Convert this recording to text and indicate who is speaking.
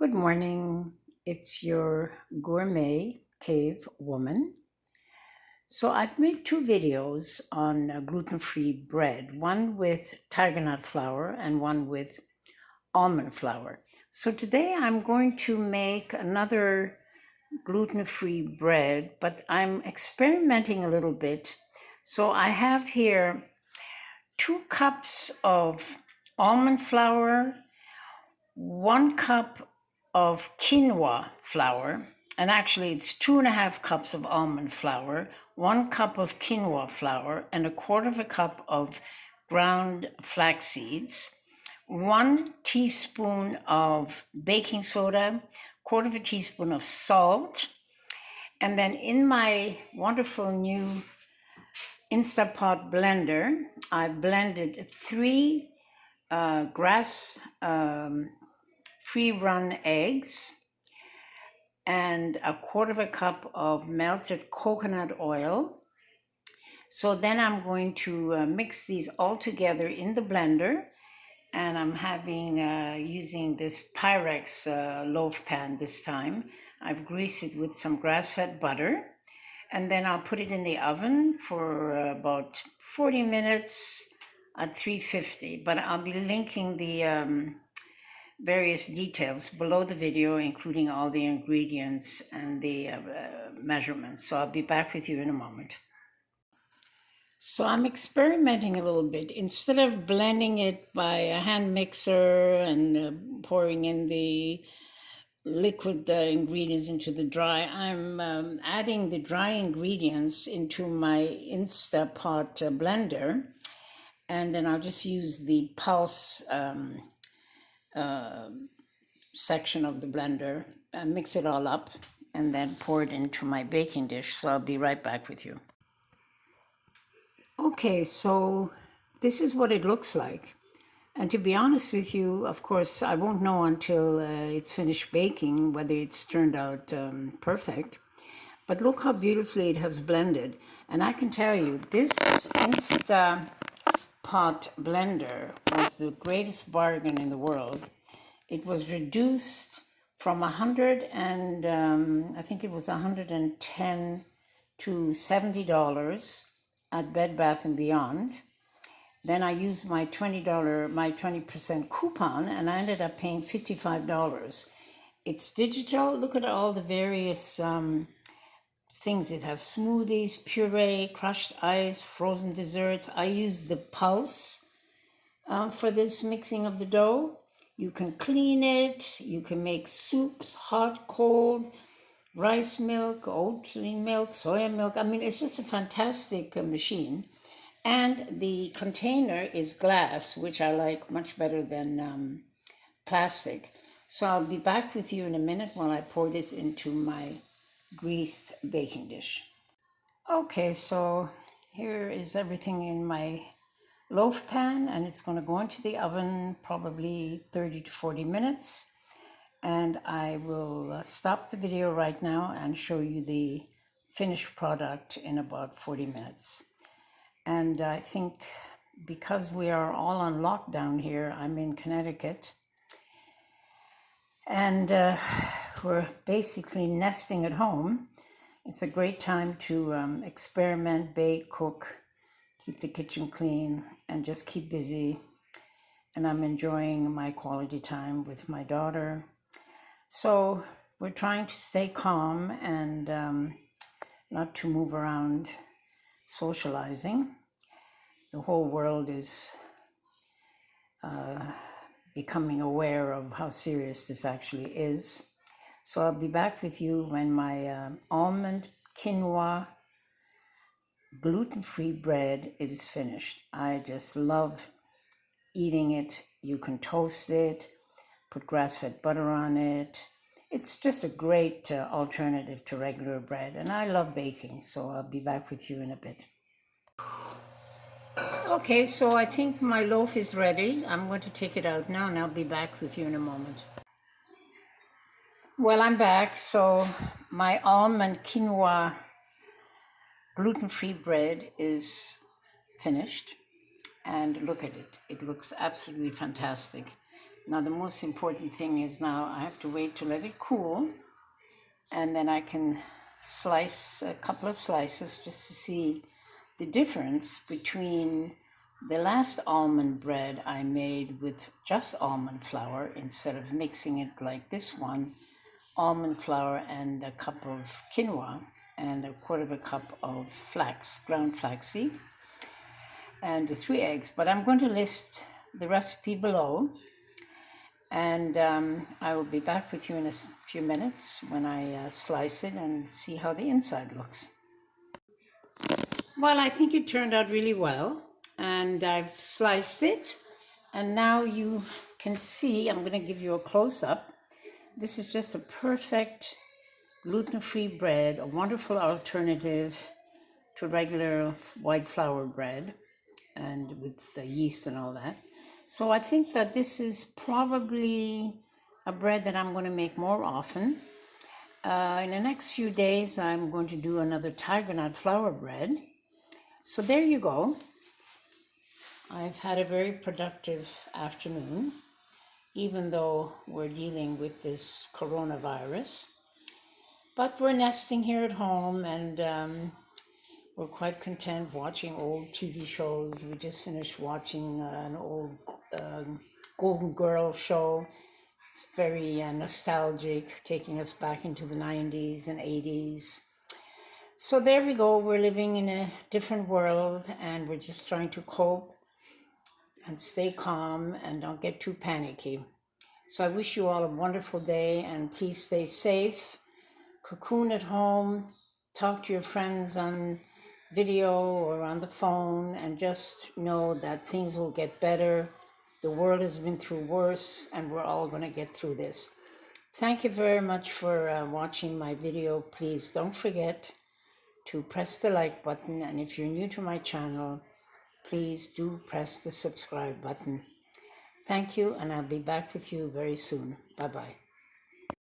Speaker 1: Good morning. It's your gourmet cave woman. So I've made two videos on gluten-free bread, one with tiger nut flour and one with almond flour. So today I'm going to make another gluten-free bread, but I'm experimenting a little bit. So I have here 2 cups of almond flour, 1 cup of quinoa flour, and actually it's 2.5 cups of almond flour, 1 cup of quinoa flour, and 1/4 cup of ground flax seeds, 1 teaspoon of baking soda, 1/4 teaspoon of salt, and then in my wonderful new Instapot blender, I blended 3 grass free run eggs and 1/4 cup of melted coconut oil. So then I'm going to mix these all together in the blender, and I'm using this Pyrex loaf pan this time. I've greased it with some grass-fed butter, and then I'll put it in the oven for about 40 minutes at 350. But I'll be linking the various details below the video, including all the ingredients and the measurements. So I'll be back with you in a moment. So I'm experimenting a little bit. Instead of blending it by a hand mixer and pouring in the liquid ingredients into the dry, I'm adding the dry ingredients into my Instapot blender, and then I'll just use the pulse section of the blender and mix it all up and then pour it into my baking dish. So I'll be right back with you. Okay, so this is what it looks like. And to be honest with you, of course, I won't know until it's finished baking whether it's turned out perfect. But look how beautifully it has blended. And I can tell you, this Instapot blender was the greatest bargain in the world. It was reduced from 100 and I think it was 110 to $70 at Bed Bath & Beyond. Then I used my my 20% coupon, and I ended up paying $55. It's digital. Look at all the various things. It has smoothies, puree, crushed ice, frozen desserts. I use the pulse for this mixing of the dough. You can clean it. You can make soups, hot, cold, rice milk, oat milk, soya milk. I mean, it's just a fantastic machine. And the container is glass, which I like much better than plastic. So I'll be back with you in a minute while I pour this into my greased baking dish. Okay, so here is everything in my loaf pan, and it's going to go into the oven probably 30 to 40 minutes. And I will stop the video right now and show you the finished product in about 40 minutes. And I think because we are all on lockdown here, I'm in Connecticut, and we're basically nesting at home. It's a great time to experiment, bake, cook, keep the kitchen clean, and just keep busy. And I'm enjoying my quality time with my daughter. So we're trying to stay calm and not to move around socializing. The whole world is becoming aware of how serious this actually is. So I'll be back with you when my almond quinoa gluten-free bread is finished. I just love eating it. You can toast it, put grass-fed butter on it. It's just a great alternative to regular bread, and I love baking, so I'll be back with you in a bit. Okay, so I think my loaf is ready. I'm going to take it out now, and I'll be back with you in a moment. Well, I'm back. So my almond quinoa gluten-free bread is finished, and look at it. It looks absolutely fantastic. Now the most important thing is now I have to wait to let it cool, and then I can slice a couple of slices just to see the difference between the last almond bread I made with just almond flour instead of mixing it like this one, almond flour and a cup of quinoa and a quarter of a cup of flax, ground flaxseed, and the 3 eggs. But I'm going to list the recipe below, and I will be back with you in a few minutes when I slice it and see how the inside looks. Well, I think it turned out really well, and I've sliced it, and now you can see, I'm going to give you a close-up. This is just a perfect gluten-free bread, a wonderful alternative to regular white flour bread, and with the yeast and all that. So I think that this is probably a bread that I'm going to make more often. In the next few days, I'm going to do another tiger nut flour bread. So there you go. I've had a very productive afternoon, even though we're dealing with this coronavirus. But we're nesting here at home, and we're quite content watching old TV shows. We just finished watching an old Golden Girl show. It's very nostalgic, taking us back into the 90s and 80s. So there we go. We're living in a different world, and we're just trying to cope and stay calm and don't get too panicky. So I wish you all a wonderful day, and please stay safe. Cocoon at home. Talk to your friends on video or on the phone, and just know that things will get better. The world has been through worse, and we're all going to get through this. Thank you very much for watching my video. Please don't forget to press the like button, and if you're new to my channel, please do press the subscribe button. Thank you, and I'll be back with you very soon. Bye-bye.